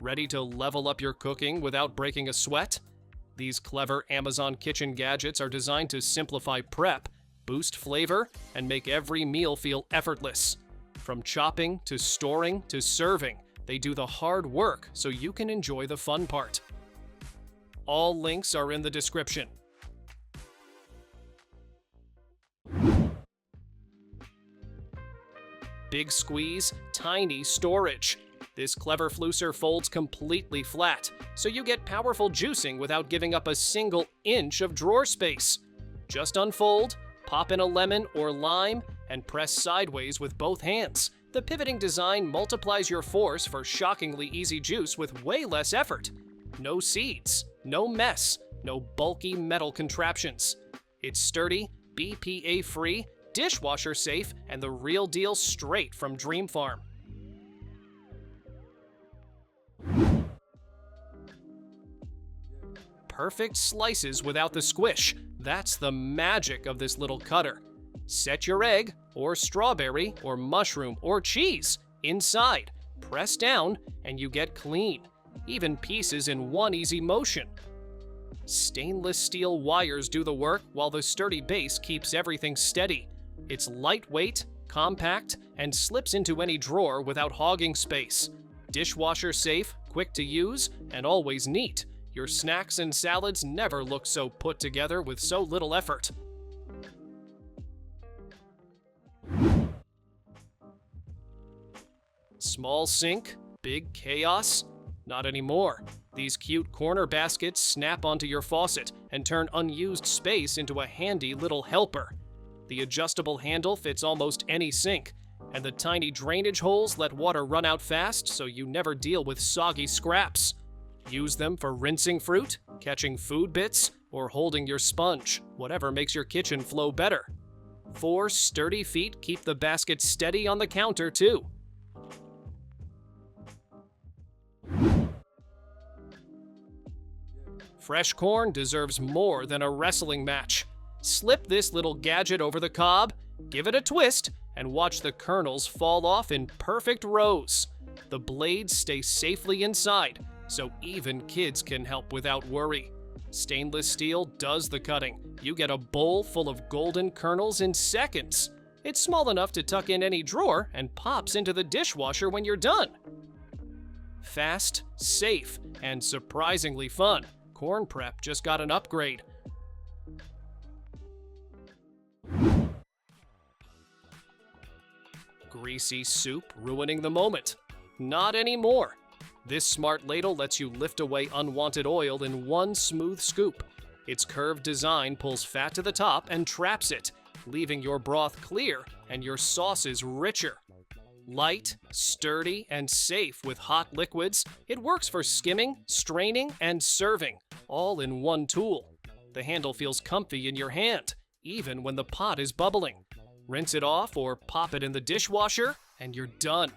Ready to level up your cooking without breaking a sweat? These clever Amazon kitchen gadgets are designed to simplify prep, boost flavor, and make every meal feel effortless. From chopping to storing to serving, they do the hard work so you can enjoy the fun part. All links are in the description. Big squeeze, tiny storage. This clever flooser folds completely flat, so you get powerful juicing without giving up a single inch of drawer space. Just unfold, pop in a lemon or lime, and press sideways with both hands. The pivoting design multiplies your force for shockingly easy juice with way less effort. No seeds, no mess, no bulky metal contraptions. It's sturdy, BPA-free, dishwasher-safe, and the real deal straight from Dream Farm. Perfect slices without the squish. That's the magic of this little cutter. Set your egg, or strawberry, or mushroom, or cheese inside. Press down, and you get clean. Even pieces in one easy motion. Stainless steel wires do the work while the sturdy base keeps everything steady. It's lightweight, compact, and slips into any drawer without hogging space. Dishwasher safe, quick to use, and always neat. Your snacks and salads never look so put together with so little effort. Small sink, big chaos? Not anymore. These cute corner baskets snap onto your faucet and turn unused space into a handy little helper. The adjustable handle fits almost any sink, and the tiny drainage holes let water run out fast so you never deal with soggy scraps. Use them for rinsing fruit, catching food bits, or holding your sponge, whatever makes your kitchen flow better. 4 sturdy feet keep the basket steady on the counter, too. Fresh corn deserves more than a wrestling match. Slip this little gadget over the cob, give it a twist, and watch the kernels fall off in perfect rows. The blades stay safely inside, so even kids can help without worry. Stainless steel does the cutting. You get a bowl full of golden kernels in seconds. It's small enough to tuck in any drawer and pops into the dishwasher when you're done. Fast, safe, and surprisingly fun. Corn prep just got an upgrade. Greasy soup ruining the moment. Not anymore. This smart ladle lets you lift away unwanted oil in one smooth scoop. Its curved design pulls fat to the top and traps it, leaving your broth clear and your sauces richer. Light, sturdy, and safe with hot liquids, it works for skimming, straining, and serving, all in one tool. The handle feels comfy in your hand, even when the pot is bubbling. Rinse it off or pop it in the dishwasher, and you're done.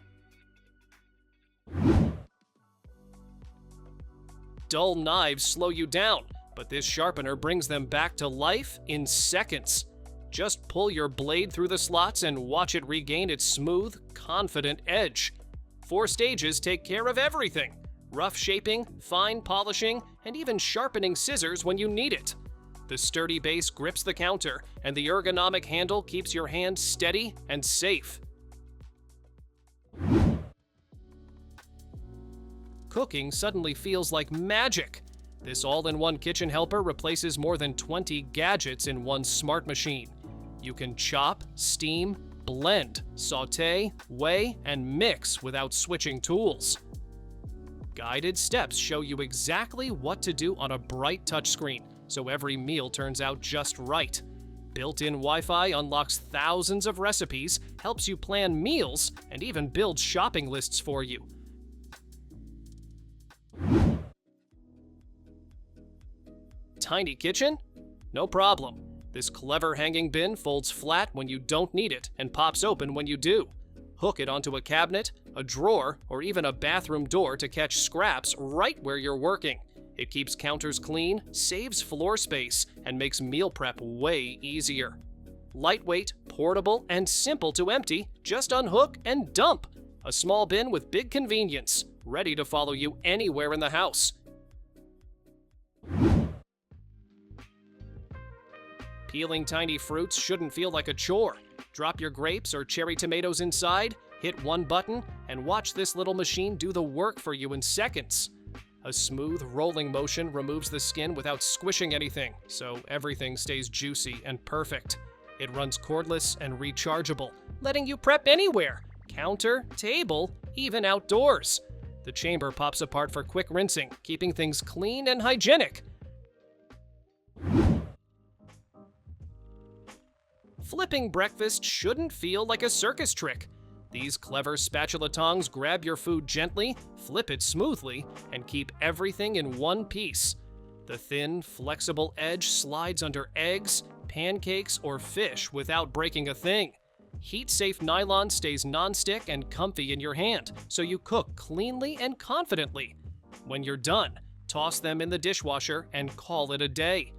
Dull knives slow you down, but this sharpener brings them back to life in seconds. Just pull your blade through the slots and watch it regain its smooth, confident edge. 4 stages take care of everything. Rough shaping, fine polishing, and even sharpening scissors when you need it. The sturdy base grips the counter, and the ergonomic handle keeps your hand steady and safe. Cooking suddenly feels like magic. This all-in-one kitchen helper replaces more than 20 gadgets in one smart machine. You can chop, steam, blend, sauté, weigh, and mix without switching tools. Guided steps show you exactly what to do on a bright touchscreen, so every meal turns out just right. Built-in Wi-Fi unlocks thousands of recipes, helps you plan meals, and even builds shopping lists for you. Tiny kitchen? No problem. This clever hanging bin folds flat when you don't need it and pops open when you do. Hook it onto a cabinet, a drawer, or even a bathroom door to catch scraps right where you're working. It keeps counters clean, saves floor space, and makes meal prep way easier. Lightweight, portable, and simple to empty, just unhook and dump. A small bin with big convenience, ready to follow you anywhere in the house. Peeling tiny fruits shouldn't feel like a chore. Drop your grapes or cherry tomatoes inside, hit one button, and watch this little machine do the work for you in seconds. A smooth, rolling motion removes the skin without squishing anything, so everything stays juicy and perfect. It runs cordless and rechargeable, letting you prep anywhere: counter, table, even outdoors. The chamber pops apart for quick rinsing, keeping things clean and hygienic. Flipping breakfast shouldn't feel like a circus trick. These clever spatula tongs grab your food gently, flip it smoothly, and keep everything in one piece. The thin, flexible edge slides under eggs, pancakes, or fish without breaking a thing. Heat-safe nylon stays non-stick and comfy in your hand, so you cook cleanly and confidently. When you're done, toss them in the dishwasher and call it a day.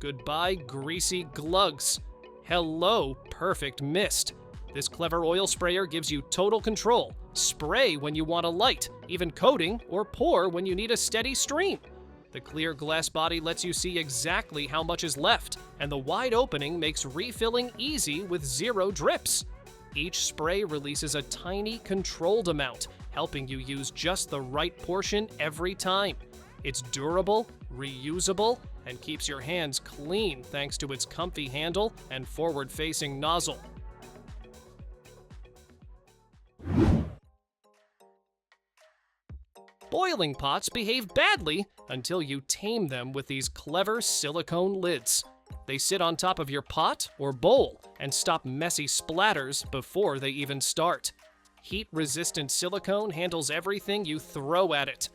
Goodbye, greasy glugs. Hello, perfect mist. This clever oil sprayer gives you total control. Spray when you want a light, even coating, or pour when you need a steady stream. The clear glass body lets you see exactly how much is left, and the wide opening makes refilling easy with 0 drips. Each spray releases a tiny, controlled amount, helping you use just the right portion every time. It's durable, reusable, and keeps your hands clean thanks to its comfy handle and forward-facing nozzle. Boiling pots behave badly until you tame them with these clever silicone lids. They sit on top of your pot or bowl and stop messy splatters before they even start. Heat-resistant silicone handles everything you throw at it.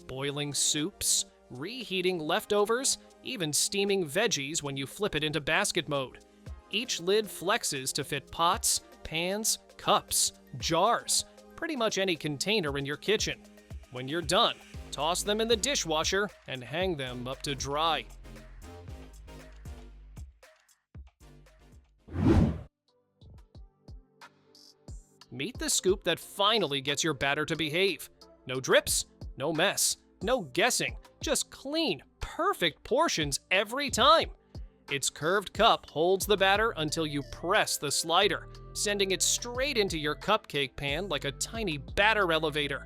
Boiling soups, reheating leftovers, even steaming veggies when you flip it into basket mode. Each lid flexes to fit pots, pans, cups, jars, pretty much any container in your kitchen. When you're done, toss them in the dishwasher and hang them up to dry. Meet the scoop that finally gets your batter to behave. No drips, no mess, no guessing, just clean, perfect portions every time. Its curved cup holds the batter until you press the slider, sending it straight into your cupcake pan like a tiny batter elevator.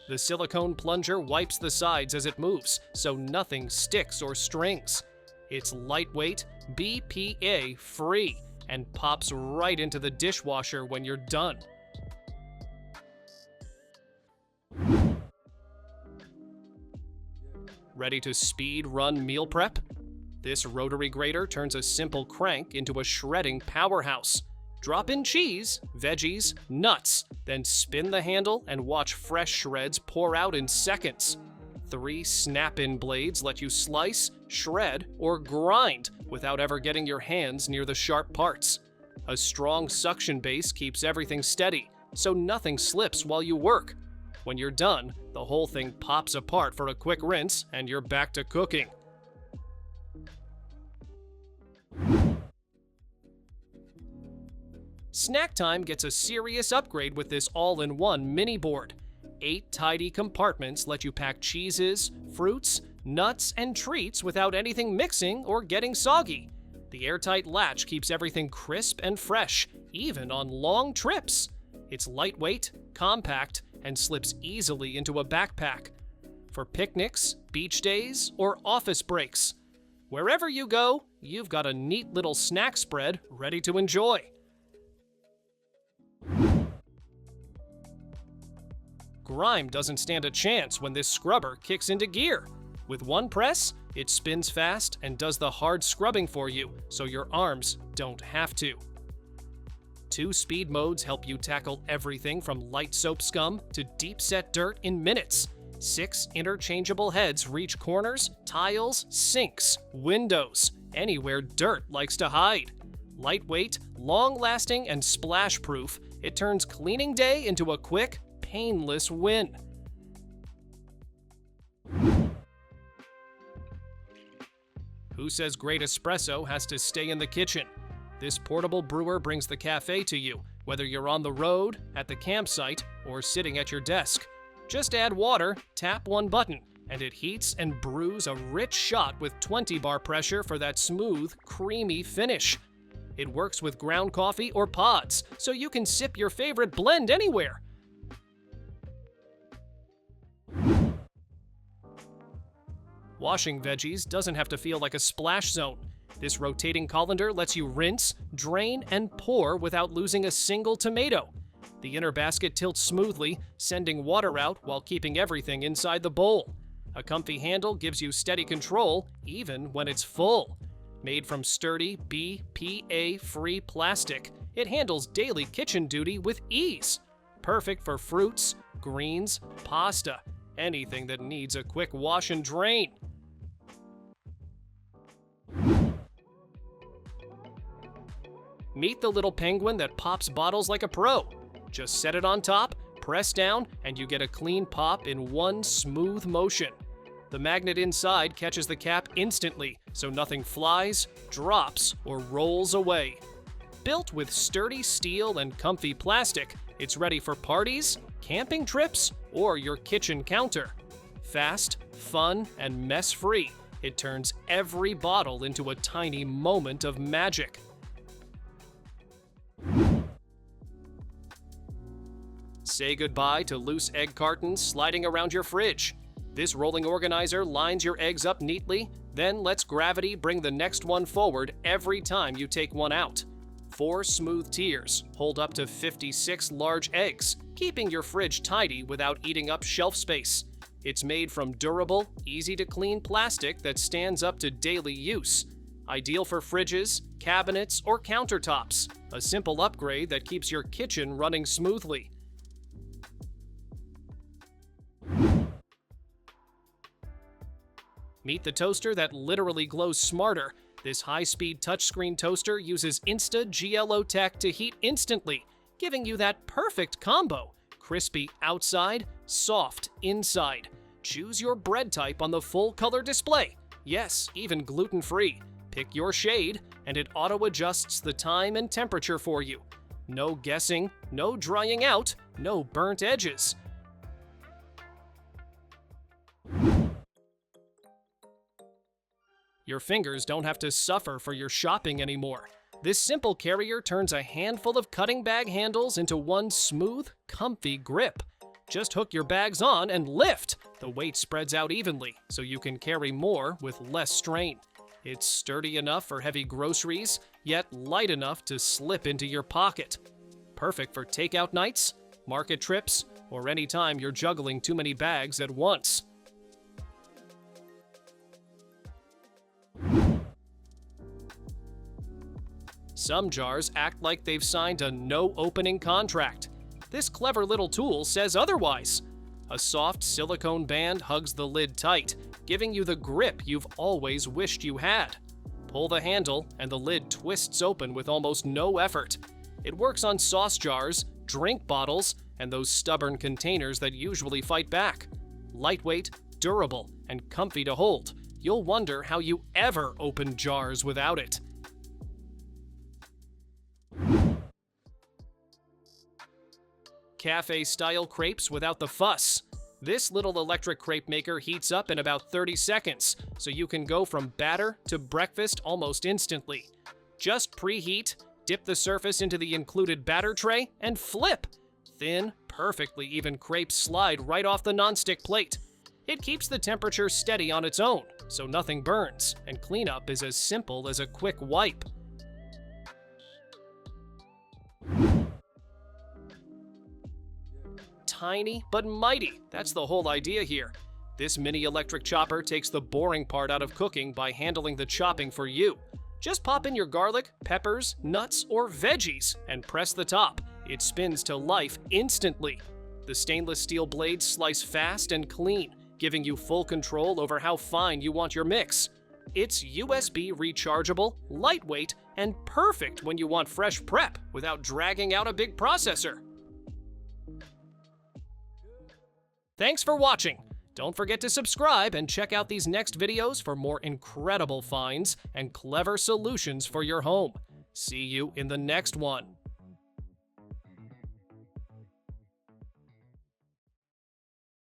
The silicone plunger wipes the sides as it moves, so nothing sticks or strings. It's lightweight, BPA-free, and pops right into the dishwasher when you're done. Ready to speed run meal prep? This rotary grater turns a simple crank into a shredding powerhouse. Drop in cheese, veggies, nuts, then spin the handle and watch fresh shreds pour out in seconds. 3 snap-in blades let you slice, shred, or grind without ever getting your hands near the sharp parts. A strong suction base keeps everything steady, so nothing slips while you work. When you're done, the whole thing pops apart for a quick rinse and you're back to cooking. Snack time gets a serious upgrade with this all-in-one mini board. 8 tidy compartments let you pack cheeses, fruits, nuts, and treats without anything mixing or getting soggy. The airtight latch keeps everything crisp and fresh, even on long trips. It's lightweight, compact, and slips easily into a backpack. For picnics, beach days, or office breaks. Wherever you go, you've got a neat little snack spread ready to enjoy. Grime doesn't stand a chance when this scrubber kicks into gear. With one press, it spins fast and does the hard scrubbing for you, so your arms don't have to. 2 speed modes help you tackle everything from light soap scum to deep-set dirt in minutes. 6 interchangeable heads reach corners, tiles, sinks, windows, anywhere dirt likes to hide. Lightweight, long-lasting, and splash-proof, it turns cleaning day into a quick, painless win. Who says great espresso has to stay in the kitchen? This portable brewer brings the cafe to you, whether you're on the road, at the campsite, or sitting at your desk. Just add water, tap one button, and it heats and brews a rich shot with 20 bar pressure for that smooth, creamy finish. It works with ground coffee or pods, so you can sip your favorite blend anywhere. Washing veggies doesn't have to feel like a splash zone. This rotating colander lets you rinse, drain, and pour without losing a single tomato. The inner basket tilts smoothly, sending water out while keeping everything inside the bowl. A comfy handle gives you steady control, even when it's full. Made from sturdy BPA-free plastic, it handles daily kitchen duty with ease. Perfect for fruits, greens, pasta, anything that needs a quick wash and drain. Meet the little penguin that pops bottles like a pro. Just set it on top, press down, and you get a clean pop in one smooth motion. The magnet inside catches the cap instantly, so nothing flies, drops, or rolls away. Built with sturdy steel and comfy plastic, it's ready for parties, camping trips, or your kitchen counter. Fast, fun, and mess-free, it turns every bottle into a tiny moment of magic. Say goodbye to loose egg cartons sliding around your fridge. This rolling organizer lines your eggs up neatly, then lets gravity bring the next one forward every time you take one out. 4 smooth tiers hold up to 56 large eggs, keeping your fridge tidy without eating up shelf space. It's made from durable, easy-to-clean plastic that stands up to daily use. Ideal for fridges, cabinets, or countertops. A simple upgrade that keeps your kitchen running smoothly. Meet the toaster that literally glows smarter. This high-speed touchscreen toaster uses Insta-GLO tech to heat instantly, giving you that perfect combo. Crispy outside, soft inside. Choose your bread type on the full-color display. Yes, even gluten-free. Pick your shade, and it auto-adjusts the time and temperature for you. No guessing, no drying out, no burnt edges. Your fingers don't have to suffer for your shopping anymore. This simple carrier turns a handful of cutting bag handles into one smooth, comfy grip. Just hook your bags on and lift. The weight spreads out evenly, so you can carry more with less strain. It's sturdy enough for heavy groceries, yet light enough to slip into your pocket. Perfect for takeout nights, market trips, or any time you're juggling too many bags at once. Some jars act like they've signed a no-opening contract. This clever little tool says otherwise. A soft silicone band hugs the lid tight, giving you the grip you've always wished you had. Pull the handle, and the lid twists open with almost no effort. It works on sauce jars, drink bottles, and those stubborn containers that usually fight back. Lightweight, durable, and comfy to hold. You'll wonder how you ever open jars without it. Cafe-style crepes without the fuss. This little electric crepe maker heats up in about 30 seconds, so you can go from batter to breakfast almost instantly. Just preheat, dip the surface into the included batter tray, and flip. Thin, perfectly even crepes slide right off the nonstick plate. It keeps the temperature steady on its own, so nothing burns, and cleanup is as simple as a quick wipe. Tiny but mighty, that's the whole idea here. This mini electric chopper takes the boring part out of cooking by handling the chopping for you. Just pop in your garlic, peppers, nuts, or veggies and press the top. It spins to life instantly. The stainless steel blades slice fast and clean, giving you full control over how fine you want your mix. It's USB rechargeable, lightweight, and perfect when you want fresh prep without dragging out a big processor. Thanks for watching. Don't forget to subscribe and check out these next videos for more incredible finds and clever solutions for your home. See you in the next one.